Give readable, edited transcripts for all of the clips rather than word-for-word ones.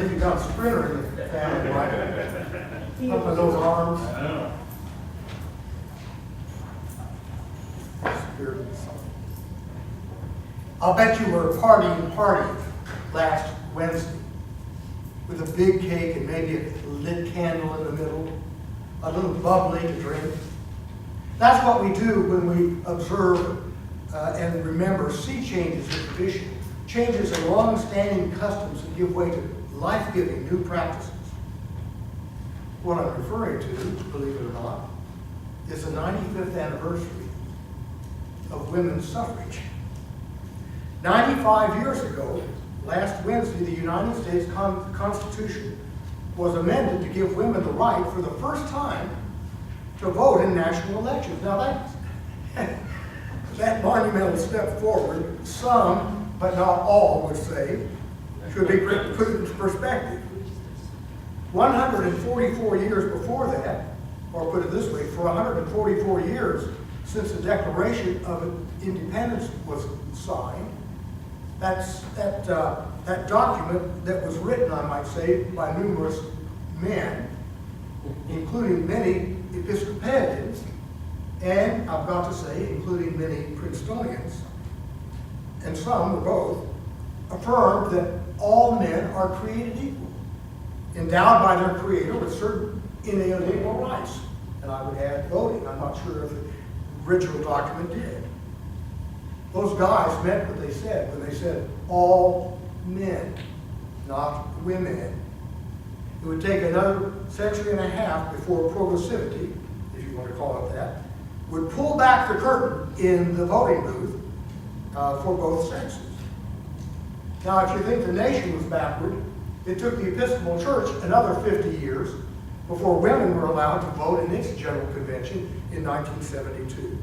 believe you got a sprinter in the family, right? Up in those arms. I know. Spirit of the Son. I'll bet you were partying last Wednesday with a big cake and maybe a lit candle in the middle, a little bubbly to drink. That's what we do when we observe and remember sea changes in tradition, changes in long-standing customs that give way to life-giving new practices. What I'm referring to, believe it or not, is the 95th anniversary of women's suffrage. 95 years ago, last Wednesday, the United States Constitution was amended to give women the right for the first time to vote in national elections. Now that monumental step forward, some, but not all, would say, should be put into perspective. 144 years before that, or put it this way, for 144 years since the Declaration of Independence was signed, that document that was written, I might say, by numerous men, including many Episcopalians, and I've got to say, including many Princetonians, and some were both, affirmed that all men are created equal, endowed by their Creator with certain inalienable rights. And I would add voting. I'm not sure if the original document did. Those guys meant what they said when they said all men, not women. It would take another century and a half before progressivity, if you want to call it that, would pull back the curtain in the voting booth for both sexes. Now, if you think the nation was backward, it took the Episcopal Church another 50 years before women were allowed to vote in its General Convention in 1972.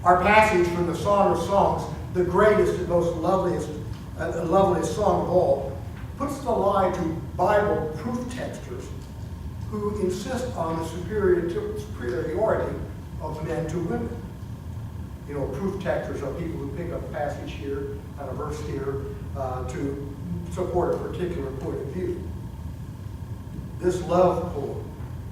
Our passage from the Song of Songs, the greatest and most loveliest song of all, puts the lie to Bible proof texters who insist on the superiority of men to women. You know, proof texters are people who pick up a passage here and a verse here to support a particular point of view. This love poem,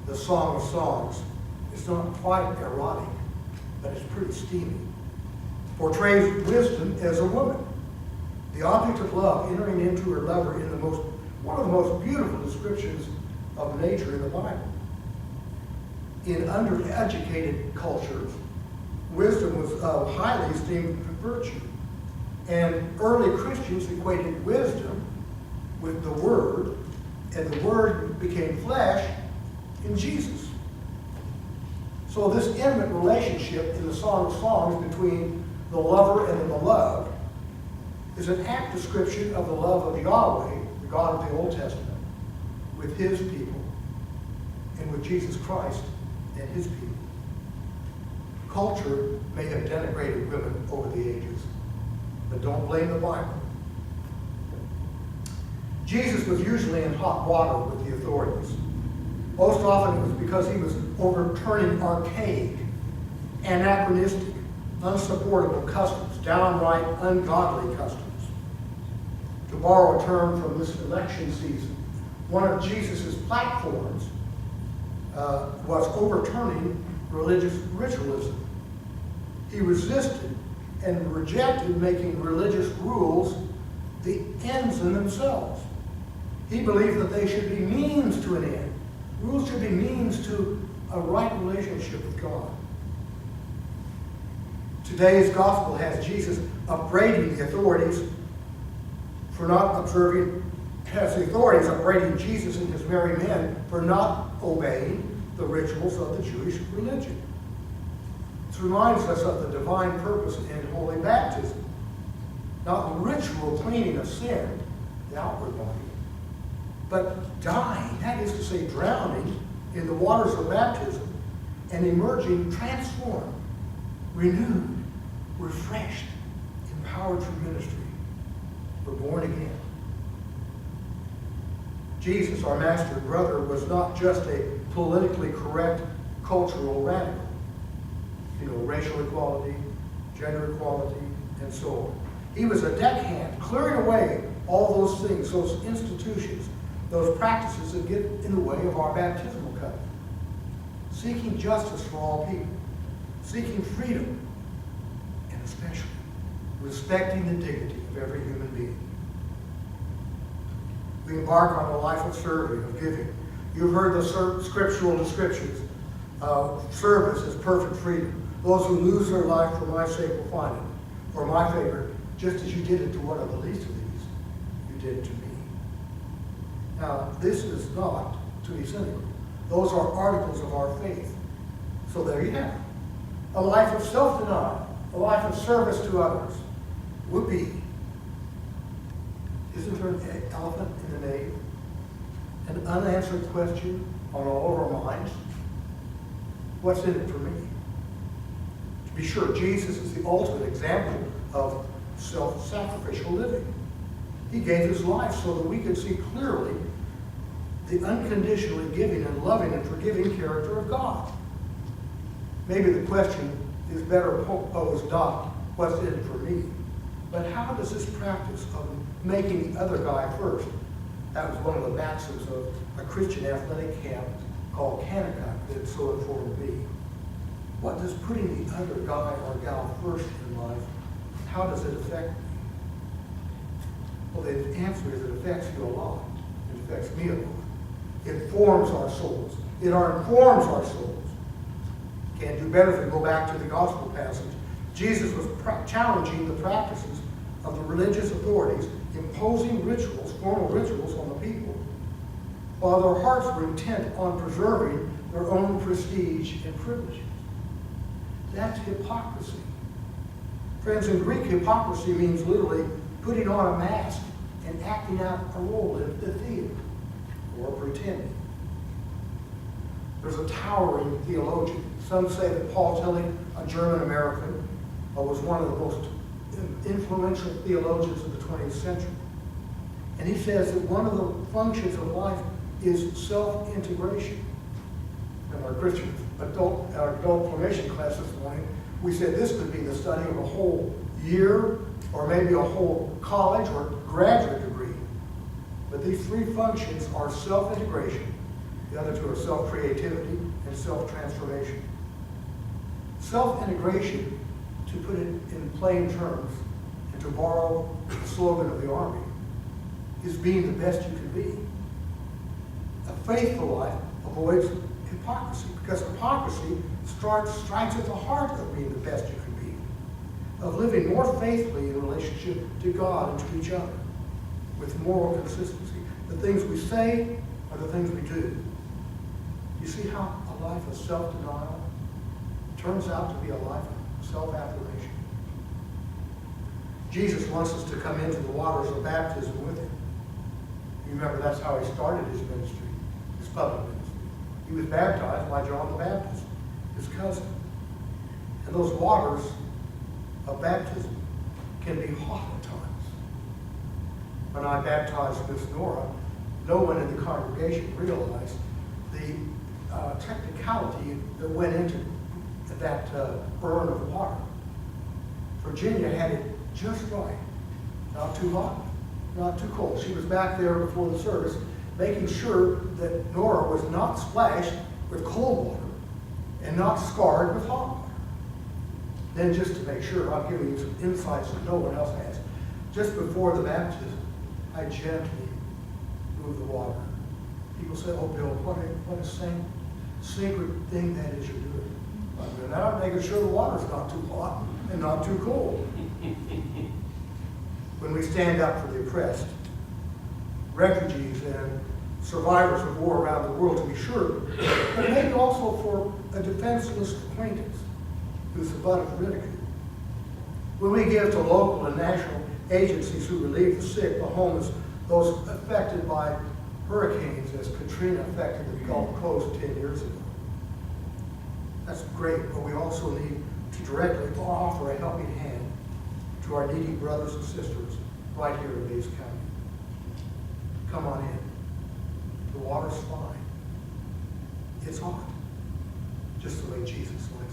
the Song of Songs, is not quite erotic, but it's pretty steamy. Portrays wisdom as a woman, the object of love entering into her lover in one of the most beautiful descriptions of nature in the Bible. In undereducated cultures, wisdom was a highly esteemed virtue, and early Christians equated wisdom with the Word, and the Word became flesh in Jesus. So this intimate relationship in the Song of Songs between the lover and the beloved is an apt description of the love of Yahweh, the God of the Old Testament, with His people, and with Jesus Christ and His people. Culture may have denigrated women over the ages, but don't blame the Bible. Jesus was usually in hot water with the authorities. Most often it was because he was overturning archaic, anachronistic, unsupportable customs, downright ungodly customs. To borrow a term from this election season, one of Jesus' platforms was overturning religious ritualism. He resisted and rejected making religious rules the ends in themselves. He believed that they should be means to an end. Rules should be means to a right relationship with God. Today's gospel has Jesus upbraiding the authorities for not observing, has the authorities upbraiding Jesus and his merry men for not obeying the rituals of the Jewish religion. This reminds us of the divine purpose in holy baptism, not the ritual cleaning of sin, the outward body, but dying, that is to say, drowning in the waters of baptism and emerging transformed, renewed, refreshed, empowered for ministry. We're born again. Jesus, our master and brother, was not just a politically correct cultural radical. You know, racial equality, gender equality, and so on. He was a deckhand, clearing away all those things, those institutions, those practices that get in the way of our baptismal covenant. Seeking justice for all people, seeking freedom, and especially respecting the dignity of every human being. We embark on a life of serving, of giving. You've heard the scriptural descriptions of service as perfect freedom. Those who lose their life for my sake will find it. Or my favorite, just as you did it to one of the least of these, you did it to me. Now, this is not to be cynical. Those are articles of our faith. So there you have it. A life of self-denial, a life of service to others would be. Isn't there an elephant in the nave? An unanswered question on all of our minds? What's in it for me? To be sure, Jesus is the ultimate example of self-sacrificial living. He gave his life so that we could see clearly the unconditionally giving and loving and forgiving character of God. Maybe the question is better posed not, what's in it for me? But how does this practice of making the other guy first, that was one of the maxims of a Christian athletic camp called Pentecost that so informed me. What does putting the other guy or gal first in life, how does it affect me? Well, the answer is it affects you a lot. It affects me a lot. It forms our souls. It informs our souls. Can't do better if we go back to the gospel passage. Jesus was challenging the practices of the religious authorities, imposing rituals, formal rituals on the people, while their hearts were intent on preserving their own prestige and privileges. That's hypocrisy. Friends, in Greek, hypocrisy means literally putting on a mask and acting out a role in the theater, or pretending. There's a towering theologian. Some say that Paul Tillich, a German-American, was one of the most influential theologians of the 20th century. And he says that one of the functions of life is self-integration. In our Christian adult formation class this morning, we said this could be the study of a whole year, or maybe a whole college or graduate degree. But these three functions are self-integration, the other two are self-creativity and self-transformation. Self-integration, to put it in plain terms, and to borrow the slogan of the Army, is being the best you can be. A faithful life avoids hypocrisy, because hypocrisy strikes at the heart of being the best you can be, of living more faithfully in relationship to God and to each other, with moral consistency. The things we say are the things we do. You see how a life of self-denial turns out to be a life of self-affirmation. Jesus wants us to come into the waters of baptism with him. You remember that's how he started his ministry, his public ministry. He was baptized by John the Baptist, his cousin. And those waters of baptism can be hot at times. When I baptized Miss Nora, no one in the congregation realized the technicality that went into that burn of water. Virginia had it just right. Not too hot, not too cold. She was back there before the service, making sure that Nora was not splashed with cold water and not scarred with hot water. Then just to make sure, I'm giving you some insights that no one else has. Just before the baptism, I gently moved the water. People say, oh, Bill, what a sacred thing that is you're doing. I'm now making sure the water's not too hot and not too cold. When we stand up for the oppressed, refugees and survivors of war around the world, to be sure, but maybe also for a defenseless acquaintance who's the butt of ridicule. When we give to local and national agencies who relieve the sick, the homeless, those affected by hurricanes as Katrina affected the Gulf Coast 10 years ago. That's great, but we also need to directly offer a helping hand to our needy brothers and sisters right here in Bays County. Come on in. The water's fine. It's hot, just the way Jesus likes